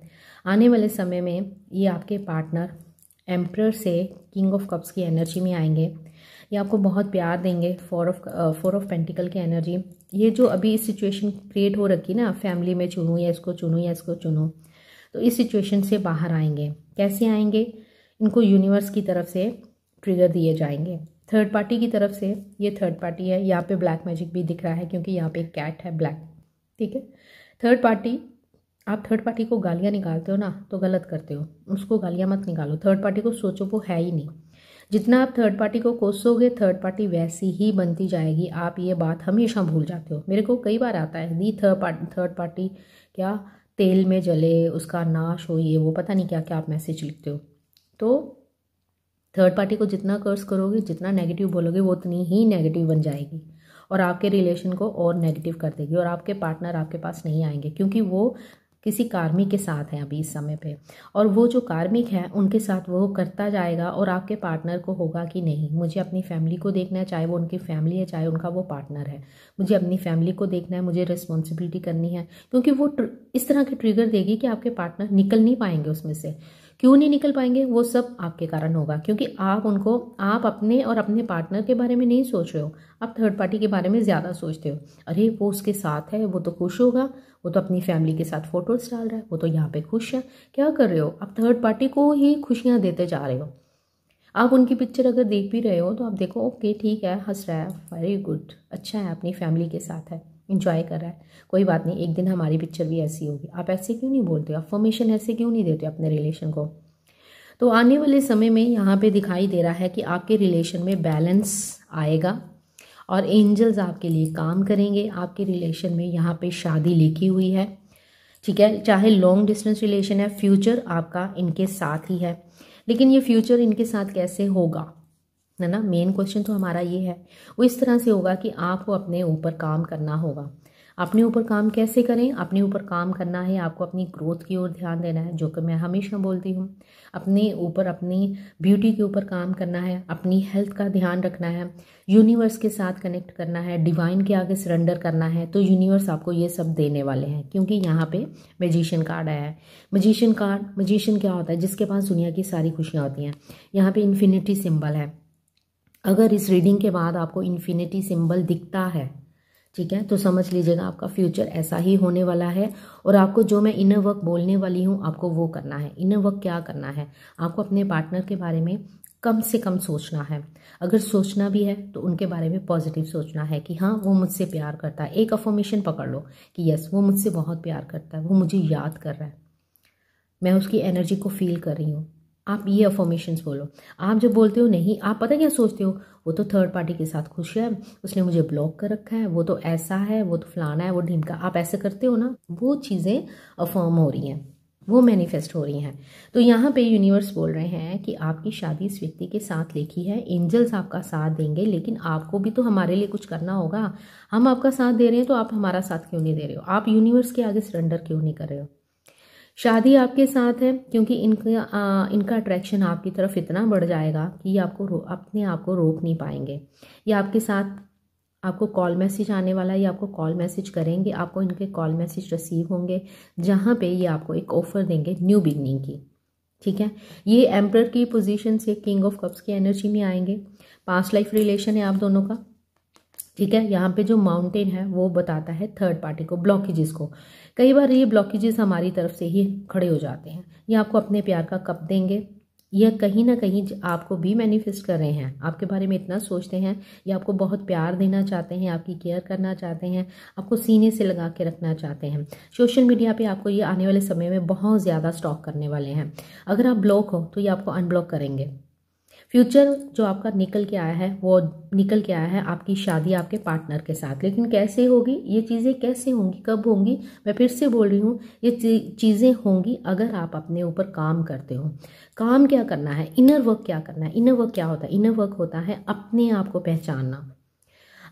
आने वाले समय में ये आपके पार्टनर एम्परर से किंग ऑफ कप्स की एनर्जी में आएंगे। ये आपको बहुत प्यार देंगे, 4 ऑफ पेंटिकल की एनर्जी। ये जो अभी सिचुएशन क्रिएट हो रखी ना, फैमिली में चुनूँ या इसको चुनूँ या इसको चुनूँ, तो इस सिचुएशन से बाहर आएंगे। कैसे आएंगे? इनको यूनिवर्स की तरफ से ट्रिगर दिए जाएंगे, थर्ड पार्टी की तरफ से। ये थर्ड पार्टी है, यहाँ पे ब्लैक मैजिक भी दिख रहा है क्योंकि यहाँ पे एक कैट है ब्लैक, ठीक है। थर्ड पार्टी, आप थर्ड पार्टी को गालियाँ निकालते हो ना तो गलत करते हो, उसको गालियाँ मत निकालो। थर्ड पार्टी को सोचो वो है ही नहीं। जितना आप थर्ड पार्टी को कोसोगे, थर्ड पार्टी वैसी ही बनती जाएगी। आप ये बात हमेशा भूल जाते हो। मेरे को कई बार आता है दी थर्ड पार्टी क्या तेल में जले, उसका नाश हो, ये वो पता नहीं क्या क्या आप मैसेज लिखते हो। तो थर्ड पार्टी को जितना कर्स करोगे, जितना नेगेटिव बोलोगे, वो उतनी ही नेगेटिव बन जाएगी और आपके रिलेशन को और नेगेटिव कर देगी। और आपके पार्टनर आपके पास नहीं आएंगे क्योंकि वो किसी कार्मिक के साथ हैं अभी इस समय पे, और वो जो कार्मिक है उनके साथ वो करता जाएगा। और आपके पार्टनर को होगा कि नहीं, मुझे अपनी फैमिली को देखना है, चाहे वो उनकी फैमिली है चाहे उनका वो पार्टनर है, मुझे अपनी फैमिली को देखना है, मुझे रिस्पॉन्सिबिलिटी करनी है। क्योंकि वो इस तरह के ट्रिगर देगी कि आपके पार्टनर निकल नहीं पाएंगे उसमें से। क्यों नहीं निकल पाएंगे? वो सब आपके कारण होगा, क्योंकि आप अपने और अपने पार्टनर के बारे में नहीं सोच रहे हो, आप थर्ड पार्टी के बारे में ज़्यादा सोचते हो। अरे वो उसके साथ है, वो तो खुश होगा, वो तो अपनी फैमिली के साथ फोटोज डाल रहा है, वो तो यहाँ पे खुश है। क्या कर रहे हो? आप थर्ड पार्टी को ही खुशियाँ देते जा रहे हो। आप उनकी पिक्चर अगर देख भी रहे हो तो आप देखो ओके ठीक है, हंस रहा है, वेरी गुड, अच्छा है, अपनी फैमिली के साथ है, इंजॉय कर रहा है, कोई बात नहीं, एक दिन हमारी पिक्चर भी ऐसी होगी। आप ऐसे क्यों नहीं बोलते हो? अफर्मेशन ऐसे क्यों नहीं देते अपने रिलेशन को? तो आने वाले समय में यहाँ पे दिखाई दे रहा है कि आपके रिलेशन में बैलेंस आएगा और एंजल्स आपके लिए काम करेंगे। आपके रिलेशन में यहाँ पे शादी लिखी हुई है, ठीक है। चाहे लॉन्ग डिस्टेंस रिलेशन है, फ्यूचर आपका इनके साथ ही है। लेकिन ये फ्यूचर इनके साथ कैसे होगा, है ना, मेन क्वेश्चन तो हमारा ये है। वो इस तरह से होगा कि आपको अपने ऊपर काम करना होगा। अपने ऊपर काम कैसे करें? अपने ऊपर काम करना है, आपको अपनी ग्रोथ की ओर ध्यान देना है, जो कि मैं हमेशा बोलती हूँ। अपने ऊपर, अपनी ब्यूटी के ऊपर काम करना है, अपनी हेल्थ का ध्यान रखना है, यूनिवर्स के साथ कनेक्ट करना है, डिवाइन के आगे सरेंडर करना है। तो यूनिवर्स आपको ये सब देने वाले हैं, क्योंकि यहाँ पे मैजिशियन कार्ड आया है। मैजिशियन क्या होता है? जिसके पास दुनिया की सारी खुशियाँ होती हैं। यहाँ पे इन्फिनिटी सिंबल है। अगर इस रीडिंग के बाद आपको इन्फिनिटी सिंबल दिखता है, ठीक है, तो समझ लीजिएगा आपका फ्यूचर ऐसा ही होने वाला है। और आपको जो मैं इनर वर्क बोलने वाली हूँ, आपको वो करना है। इनर वर्क क्या करना है? आपको अपने पार्टनर के बारे में कम से कम सोचना है। अगर सोचना भी है तो उनके बारे में पॉजिटिव सोचना है कि हाँ वो मुझसे प्यार करता है। एक अफर्मेशन पकड़ लो कि यस वो मुझसे बहुत प्यार करता है, वो मुझे याद कर रहा है, मैं उसकी एनर्जी को फील कर रही हूँ। आप ये अफर्मेशंस बोलो। आप जब बोलते हो नहीं, आप पता क्या सोचते हो? वो तो थर्ड पार्टी के साथ खुश है, उसने मुझे ब्लॉक कर रखा है, वो तो ऐसा है, वो तो फलाना है, वो ढीमका, आप ऐसे करते हो ना, वो चीज़ें अफर्म हो रही हैं। वो मैनिफेस्ट हो रही हैं। तो यहाँ पे यूनिवर्स बोल रहे हैं कि आपकी शादी इस व्यक्ति के साथ लिखी है, एंजल्स आपका साथ देंगे, लेकिन आपको भी तो हमारे लिए कुछ करना होगा। हम आपका साथ दे रहे हैं तो आप हमारा साथ क्यों नहीं दे रहे हो? आप यूनिवर्स के आगे सरेंडर क्यों नहीं कर रहे हो? शादी आपके साथ है क्योंकि इनका अट्रैक्शन आपकी तरफ इतना बढ़ जाएगा कि ये आपको अपने आप को रोक नहीं पाएंगे। ये आपके साथ, आपको कॉल मैसेज आने वाला है, ये आपको कॉल मैसेज करेंगे, आपको इनके कॉल मैसेज रिसीव होंगे जहाँ पे ये आपको एक ऑफर देंगे न्यू बिगनिंग की। ठीक है, ये एम्परर की पोजीशन से किंग ऑफ कप्स की एनर्जी में आएंगे। पास्ट लाइफ रिलेशन है आप दोनों का। ठीक है, यहाँ पे जो माउंटेन है वो बताता है थर्ड पार्टी को, ब्लॉकेजेस को। कई बार ये ब्लॉकेजेस हमारी तरफ से ही खड़े हो जाते हैं। ये आपको अपने प्यार का कप देंगे। यह कहीं ना कहीं आपको भी मैनिफेस्ट कर रहे हैं, आपके बारे में इतना सोचते हैं, ये आपको बहुत प्यार देना चाहते हैं, आपकी केयर करना चाहते हैं, आपको सीने से लगा के रखना चाहते हैं। सोशल मीडिया पे आपको ये आने वाले समय में बहुत ज़्यादा स्टॉक करने वाले हैं। अगर आप ब्लॉक हो तो ये आपको अनब्लॉक करेंगे। फ्यूचर जो आपका निकल के आया है वो निकल के आया है आपकी शादी आपके पार्टनर के साथ। लेकिन कैसे होगी ये चीज़ें, कैसे होंगी, कब होंगी? मैं फिर से बोल रही हूँ, ये चीज़ें होंगी अगर आप अपने ऊपर काम करते हो। काम क्या करना है? इनर वर्क क्या करना है? इनर वर्क क्या होता है? इनर वर्क होता है अपने आप को पहचानना।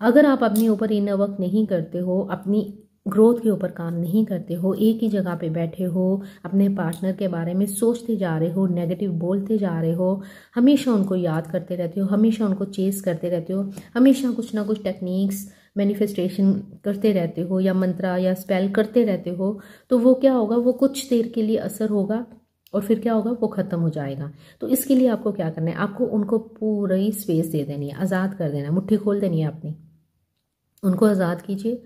अगर आप अपने ऊपर इनर वर्क नहीं करते हो, अपनी ग्रोथ के ऊपर काम नहीं करते हो, एक ही जगह पे बैठे हो, अपने पार्टनर के बारे में सोचते जा रहे हो, नेगेटिव बोलते जा रहे हो, हमेशा उनको याद करते रहते हो, हमेशा उनको चेस करते रहते हो, हमेशा कुछ ना कुछ टेक्निक्स मैनिफेस्टेशन करते रहते हो या मंत्रा या स्पेल करते रहते हो, तो वो क्या होगा? वो कुछ देर के लिए असर होगा और फिर क्या होगा? वो ख़त्म हो जाएगा। तो इसके लिए आपको क्या करना है? आपको उनको पूरी स्पेस दे देनी है, आज़ाद कर देना है, मुट्ठी खोल देनी है अपनी। उनको आज़ाद कीजिए।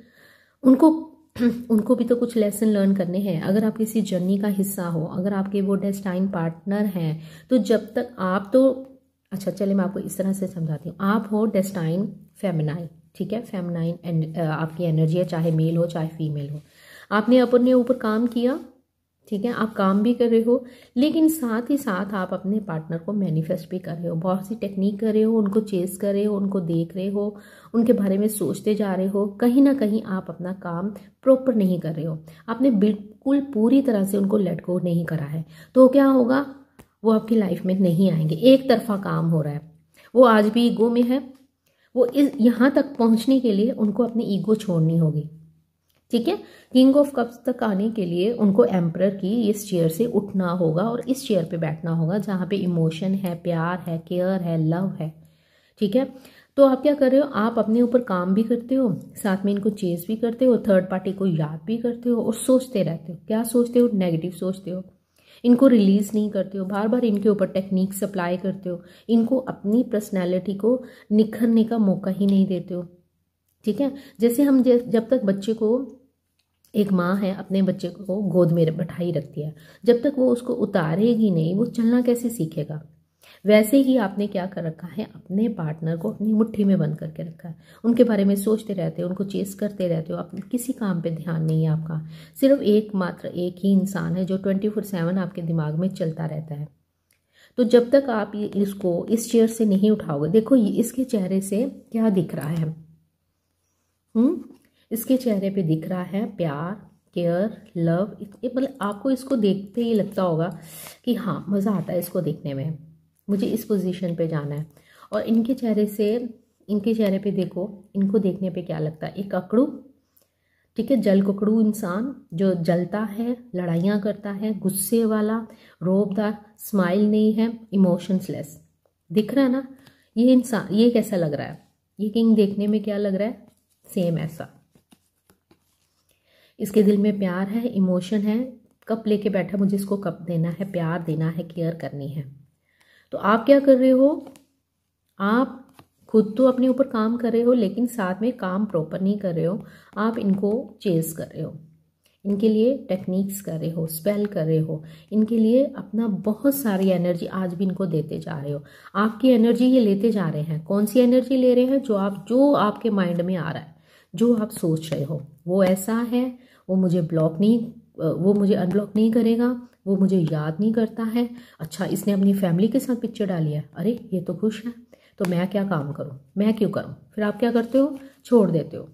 उनको भी तो कुछ लेसन लर्न करने हैं। अगर आप किसी जर्नी का हिस्सा हो, अगर आपके वो डेस्टाइन पार्टनर हैं, तो जब तक आप तो अच्छा चले मैं आपको इस तरह से समझाती हूँ। आप हो डेस्टाइन फेमिनाइन, ठीक है, फेमिनाइन आपकी एनर्जी है, चाहे मेल हो चाहे फीमेल हो। आपने अपने ऊपर काम किया, ठीक है, आप काम भी कर रहे हो, लेकिन साथ ही साथ आप अपने पार्टनर को मैनिफेस्ट भी कर रहे हो, बहुत सी टेक्निक कर रहे हो, उनको चेस कर रहे हो, उनको देख रहे हो, उनके बारे में सोचते जा रहे हो। कहीं ना कहीं आप अपना काम प्रॉपर नहीं कर रहे हो, आपने बिल्कुल पूरी तरह से उनको लेट गो नहीं करा है। तो क्या होगा? वो आपकी लाइफ में नहीं आएंगे। एक तरफा काम हो रहा है, वो आज भी ईगो में है। वो यहाँ तक पहुँचने के लिए उनको अपनी ईगो छोड़नी होगी। ठीक है, किंग ऑफ कप्स तक आने के लिए उनको एम्परर की इस चेयर से उठना होगा और इस चेयर पे बैठना होगा जहाँ पे इमोशन है, प्यार है, केयर है, लव है। ठीक है, तो आप क्या कर रहे हो? आप अपने ऊपर काम भी करते हो, साथ में इनको चेस भी करते हो, थर्ड पार्टी को याद भी करते हो और सोचते रहते हो। क्या सोचते हो? नेगेटिव सोचते हो। इनको रिलीज नहीं करते हो, बार बार इनके ऊपर टेक्निक सप्लाई करते हो, इनको अपनी पर्सनैलिटी को निखरने का मौका ही नहीं देते हो। ठीक है, जैसे हम जब तक बच्चे को, एक माँ है अपने बच्चे को गोद में बैठाई रखती है, जब तक वो उसको उतारेगी नहीं वो चलना कैसे सीखेगा? वैसे ही आपने क्या कर रखा है? अपने पार्टनर को अपनी मुट्ठी में बंद करके रखा है। उनके बारे में सोचते रहते हो, उनको चेस करते रहते हो, अपने किसी काम पे ध्यान नहीं है आपका। सिर्फ एकमात्र एक ही इंसान है जो 24/7 आपके दिमाग में चलता रहता है। तो जब तक आप इसको इस चेयर से नहीं उठाओगे, देखो इसके चेहरे से क्या दिख रहा है? इसके चेहरे पे दिख रहा है प्यार, केयर, लव। मतलब आपको इसको देखते ही लगता होगा कि हाँ मज़ा आता है इसको देखने में, मुझे इस पोजीशन पे जाना है। और इनके चेहरे पे देखो, इनको देखने पे क्या लगता है? एक अकड़ू, ठीक है, जल कुकड़ू इंसान जो जलता है, लड़ाइयाँ करता है, गुस्से वाला, रौबदार, स्माइल नहीं है, इमोशंसलेस। दिख रहा है ना ये इंसान? ये कैसा लग रहा है? ये किंग देखने में क्या लग रहा है? सेम ऐसा। इसके दिल में प्यार है, इमोशन है, कप लेके बैठा, मुझे इसको कप देना है, प्यार देना है, केयर करनी है। तो आप क्या कर रहे हो? आप खुद तो अपने ऊपर काम कर रहे हो, लेकिन साथ में काम प्रॉपर नहीं कर रहे हो। आप इनको चेस कर रहे हो, इनके लिए टेक्निक्स कर रहे हो, स्पेल कर रहे हो, इनके लिए अपना बहुत सारी एनर्जी आज भी इनको देते जा रहे हो। आपकी एनर्जी ये लेते जा रहे हैं। कौन सी एनर्जी ले रहे हैं? जो आपके माइंड में आ रहा है, जो आप सोच रहे हो वो ऐसा है, वो मुझे अनब्लॉक नहीं करेगा, वो मुझे याद नहीं करता है। अच्छा, इसने अपनी फैमिली के साथ पिक्चर डाली है, अरे ये तो खुश है, तो मैं क्या काम करूं, मैं क्यों करूं? फिर आप क्या करते हो? छोड़ देते हो।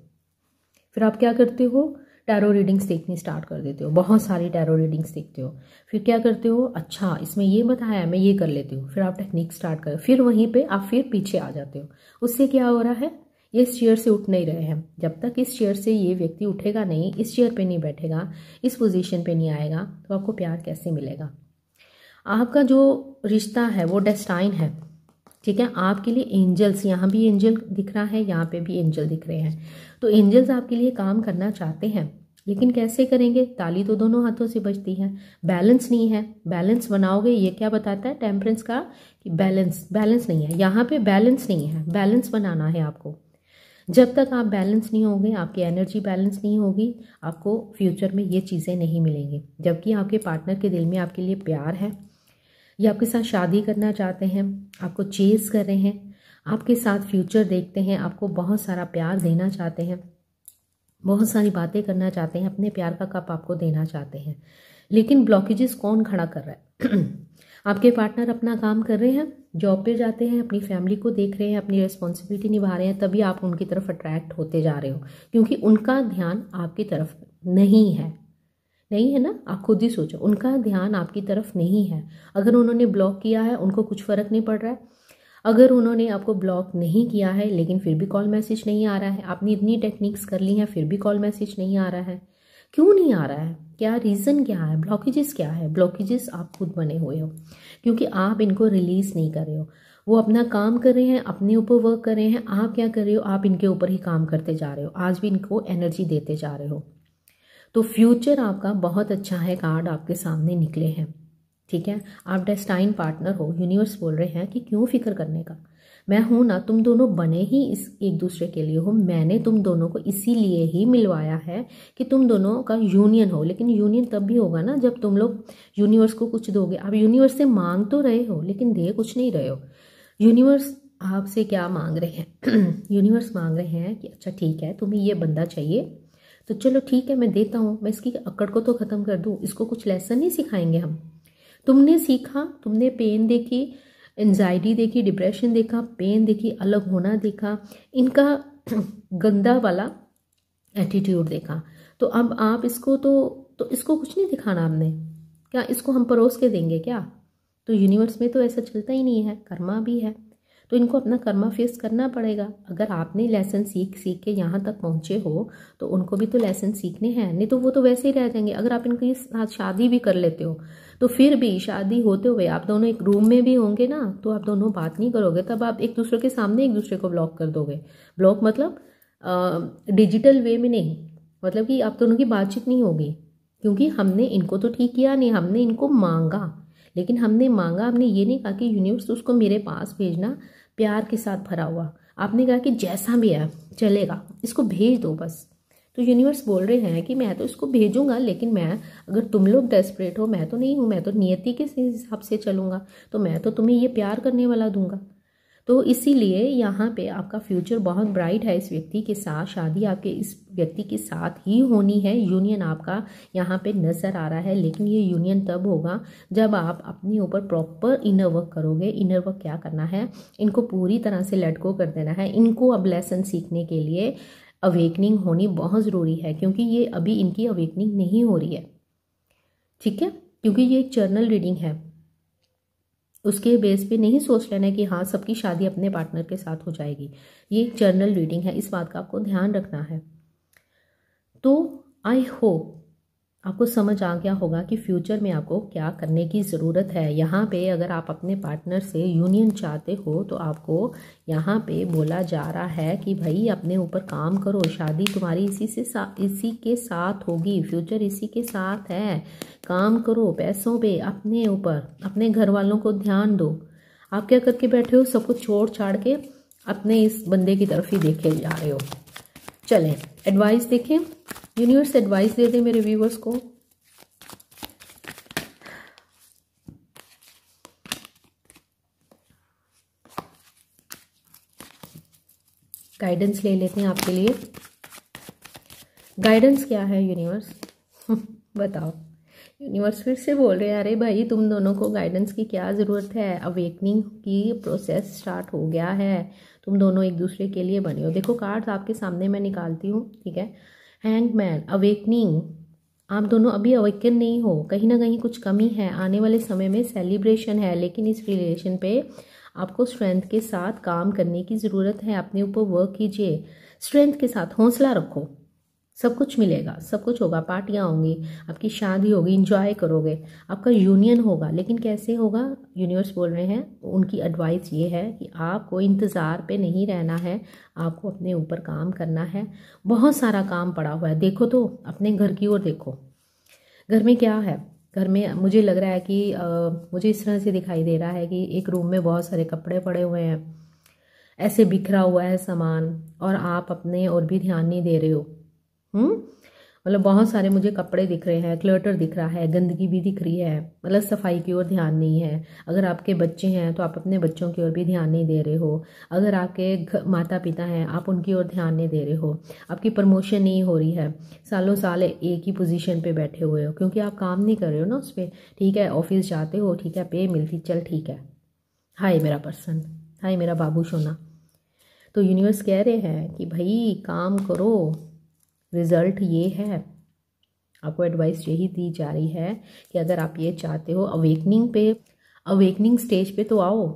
फिर आप क्या करते हो? टैरो रीडिंग्स देखनी स्टार्ट कर देते हो, बहुत सारी टैरो रीडिंग्स देखते हो। फिर क्या करते हो, अच्छा इसमें ये बताया मैं ये कर लेती हूँ, फिर आप टेक्निक स्टार्ट करो, फिर वहीं पे आप फिर पीछे आ जाते हो। उससे क्या हो रहा है, ये इस चेयर से उठ नहीं रहे हैं। जब तक इस चेयर से ये व्यक्ति उठेगा नहीं, इस चेयर पे नहीं बैठेगा, इस पोजीशन पे नहीं आएगा, तो आपको प्यार कैसे मिलेगा। आपका जो रिश्ता है वो डेस्टाइन है, ठीक है। आपके लिए एंजल्स, यहाँ भी एंजल दिख रहा है, यहाँ पे भी एंजल दिख रहे हैं। तो एंजल्स आपके लिए काम करना चाहते हैं, लेकिन कैसे करेंगे, ताली तो दोनों हाथों से बजती है, बैलेंस नहीं है। बैलेंस बनाओगे, ये क्या बताता है टेम्परेंस का, कि बैलेंस नहीं है, यहाँ पे बैलेंस नहीं है, बैलेंस बनाना है आपको। जब तक आप बैलेंस नहीं होंगे, आपकी एनर्जी बैलेंस नहीं होगी, आपको फ्यूचर में ये चीज़ें नहीं मिलेंगी। जबकि आपके पार्टनर के दिल में आपके लिए प्यार है, ये आपके साथ शादी करना चाहते हैं, आपको चेज कर रहे हैं, आपके साथ फ्यूचर देखते हैं, आपको बहुत सारा प्यार देना चाहते हैं, बहुत सारी बातें करना चाहते हैं, अपने प्यार का कप आपको देना चाहते हैं। लेकिन ब्लॉकेजेस कौन खड़ा कर रहा है आपके पार्टनर अपना काम कर रहे हैं, जॉब पे जाते हैं, अपनी फैमिली को देख रहे हैं, अपनी रिस्पॉन्सिबिलिटी निभा रहे हैं, तभी आप उनकी तरफ अट्रैक्ट होते जा रहे हो, क्योंकि उनका ध्यान आपकी तरफ नहीं है ना। आप खुद ही सोचो, उनका ध्यान आपकी तरफ नहीं है। अगर उन्होंने ब्लॉक किया है, उनको कुछ फ़र्क नहीं पड़ रहा है। अगर उन्होंने आपको ब्लॉक नहीं किया है, लेकिन फिर भी कॉल मैसेज नहीं आ रहा है, आपने इतनी टेक्निक्स कर ली हैं, फिर भी कॉल मैसेज नहीं आ रहा है, क्यों नहीं आ रहा है, क्या रीज़न क्या है, ब्लॉकेजेस क्या है। ब्लॉकेजेस आप खुद बने हुए हो, क्योंकि आप इनको रिलीज़ नहीं कर रहे हो। वो अपना काम कर रहे हैं, अपने ऊपर वर्क कर रहे हैं, आप क्या कर रहे हो, आप इनके ऊपर ही काम करते जा रहे हो, आज भी इनको एनर्जी देते जा रहे हो। तो फ्यूचर आपका बहुत अच्छा है, कार्ड आपके सामने निकले हैं, ठीक है। आप डेस्टाइन पार्टनर हो, यूनिवर्स बोल रहे हैं कि क्यों फिक्र करने का, मैं हूं ना, तुम दोनों बने ही इस एक दूसरे के लिए हो, मैंने तुम दोनों को इसीलिए ही मिलवाया है कि तुम दोनों का यूनियन हो। लेकिन यूनियन तब भी होगा ना जब तुम लोग यूनिवर्स को कुछ दोगे। आप यूनिवर्स से मांग तो रहे हो, लेकिन दे कुछ नहीं रहे हो। यूनिवर्स आपसे क्या मांग रहे हैं यूनिवर्स मांग रहे हैं कि अच्छा ठीक है, तुम्हें ये बंदा चाहिए, तो चलो ठीक है मैं देता हूँ, मैं इसकी अकड़ को तो ख़त्म कर दूँ, इसको कुछ लेसन नहीं सिखाएंगे हम। तुमने सीखा, तुमने पेन देखी, एंजाइटी देखी, डिप्रेशन देखा, पेन देखी, अलग होना देखा, इनका गंदा वाला एटीट्यूड देखा, तो अब आप इसको तो इसको कुछ नहीं दिखाना हमने, क्या इसको हम परोस के देंगे क्या। तो यूनिवर्स में तो ऐसा चलता ही नहीं है, कर्मा भी है, तो इनको अपना कर्मा फेस करना पड़ेगा। अगर आपने लेसन सीख के यहाँ तक पहुँचे हो, तो उनको भी तो लेसन सीखने हैं, नहीं तो वो तो वैसे ही रह जाएंगे। अगर आप इनकी साथ शादी भी कर लेते हो, तो फिर भी शादी होते हुए आप दोनों एक रूम में भी होंगे ना, तो आप दोनों बात नहीं करोगे, तब आप एक दूसरे के सामने एक दूसरे को ब्लॉक कर दोगे। ब्लॉक मतलब डिजिटल वे में नहीं, मतलब कि आप दोनों की बातचीत नहीं होगी, क्योंकि हमने इनको तो ठीक किया नहीं, हमने इनको मांगा, लेकिन हमने ये नहीं कहा कि यूनिवर्स उसको मेरे पास भेजना प्यार के साथ भरा हुआ। आपने कहा कि जैसा भी है चलेगा, इसको भेज दो बस। तो यूनिवर्स बोल रहे हैं कि मैं तो इसको भेजूंगा, लेकिन मैं, अगर तुम लोग डेस्परेट हो, मैं तो नहीं हूँ, मैं तो नियति के हिसाब से चलूँगा, तो मैं तो तुम्हें ये प्यार करने वाला दूंगा। तो इसीलिए यहाँ पे आपका फ्यूचर बहुत ब्राइट है। इस व्यक्ति के साथ शादी आपके इस व्यक्ति के साथ ही होनी है, यूनियन आपका यहाँ पे नज़र आ रहा है। लेकिन ये यूनियन तब होगा जब आप अपने ऊपर प्रॉपर इनर वर्क करोगे। इनर वर्क क्या करना है, इनको पूरी तरह से लेट गो कर देना है। इनको अब लेसन सीखने के लिए अवेकनिंग होनी बहुत ज़रूरी है, क्योंकि ये अभी इनकी अवेकनिंग नहीं हो रही है, ठीक है, क्योंकि ये एक जर्नल रीडिंग है। उसके बेस पे नहीं सोच लेना कि हाँ सबकी शादी अपने पार्टनर के साथ हो जाएगी। ये एक जर्नल रीडिंग है, इस बात का आपको ध्यान रखना है। तो आई होप आपको समझ आ गया होगा कि फ्यूचर में आपको क्या करने की ज़रूरत है। यहाँ पे अगर आप अपने पार्टनर से यूनियन चाहते हो, तो आपको यहाँ पे बोला जा रहा है कि भाई अपने ऊपर काम करो, शादी तुम्हारी इसी के साथ होगी, फ्यूचर इसी के साथ है। काम करो पैसों पे, अपने ऊपर, अपने घर वालों को ध्यान दो। आप क्या करके बैठे हो, सब कुछ छोड़ छाड़ के अपने इस बंदे की तरफ ही देखे जा रहे हो। चलें एडवाइस देखें, यूनिवर्स एडवाइस दे दे मेरे व्यूवर्स को। गाइडेंस ले लेते हैं आपके लिए। गाइडेंस क्या है यूनिवर्स बताओ। यूनिवर्स फिर से बोल रहे हैं, अरे भाई तुम दोनों को गाइडेंस की क्या ज़रूरत है, अवेकनिंग की प्रोसेस स्टार्ट हो गया है, तुम दोनों एक दूसरे के लिए बने हो। देखो कार्ड्स आपके सामने मैं निकालती हूँ, ठीक है। हैंगमैन, अवेकनिंग, आप दोनों अभी अवेकन नहीं हो, कहीं ना कहीं कुछ कमी है, आने वाले समय में सेलिब्रेशन है, लेकिन इस रिलेशन पे आपको स्ट्रेंथ के साथ काम करने की ज़रूरत है। अपने ऊपर वर्क कीजिए, स्ट्रेंथ के साथ हौसला रखो, सब कुछ मिलेगा, सब कुछ होगा, पार्टियाँ होंगी, आपकी शादी होगी, इंजॉय करोगे, आपका यूनियन होगा। लेकिन कैसे होगा, यूनिवर्स बोल रहे हैं, उनकी एडवाइस ये है कि आपको इंतज़ार पे नहीं रहना है, आपको अपने ऊपर काम करना है। बहुत सारा काम पड़ा हुआ है, देखो तो अपने घर की ओर देखो, घर में क्या है। घर में मुझे लग रहा है कि मुझे इस तरह से दिखाई दे रहा है कि एक रूम में बहुत सारे कपड़े पड़े हुए हैं, ऐसे बिखरा हुआ है सामान, और आप अपने और भी ध्यान नहीं दे रहे हो। मतलब बहुत सारे मुझे कपड़े दिख रहे हैं, क्लटर दिख रहा है, गंदगी भी दिख रही है, मतलब सफाई की ओर ध्यान नहीं है। अगर आपके बच्चे हैं तो आप अपने बच्चों की ओर भी ध्यान नहीं दे रहे हो। अगर आपके माता पिता हैं, आप उनकी ओर ध्यान नहीं दे रहे हो। आपकी प्रमोशन नहीं हो रही है, सालों साल एक ही पोजीशन पे बैठे हुए हो, क्योंकि आप काम नहीं कर रहे हो ना उस पर। ठीक है, ऑफिस जाते हो, ठीक है, पे मिलती, चल ठीक है, हाय मेरा पर्सन, हाय मेरा बाबू सोना। तो यूनिवर्स कह रहे हैं कि भाई काम करो, रिज़ल्ट ये है। आपको एडवाइस यही दी जा रही है कि अगर आप ये चाहते हो अवेकनिंग स्टेज पे तो आओ,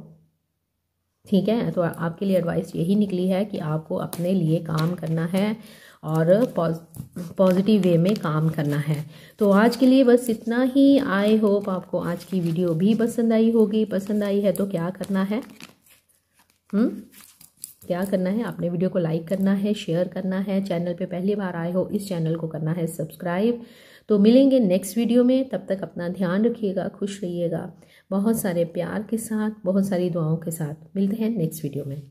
ठीक है। तो आपके लिए एडवाइस यही निकली है कि आपको अपने लिए काम करना है और पॉजिटिव वे में काम करना है। तो आज के लिए बस इतना ही। आई होप आपको आज की वीडियो भी पसंद आई होगी। पसंद आई है तो क्या करना है, क्या करना है, आपने वीडियो को लाइक करना है, शेयर करना है। चैनल पे पहली बार आए हो, इस चैनल को करना है सब्सक्राइब। तो मिलेंगे नेक्स्ट वीडियो में, तब तक अपना ध्यान रखिएगा, खुश रहिएगा, बहुत सारे प्यार के साथ, बहुत सारी दुआओं के साथ। मिलते हैं नेक्स्ट वीडियो में।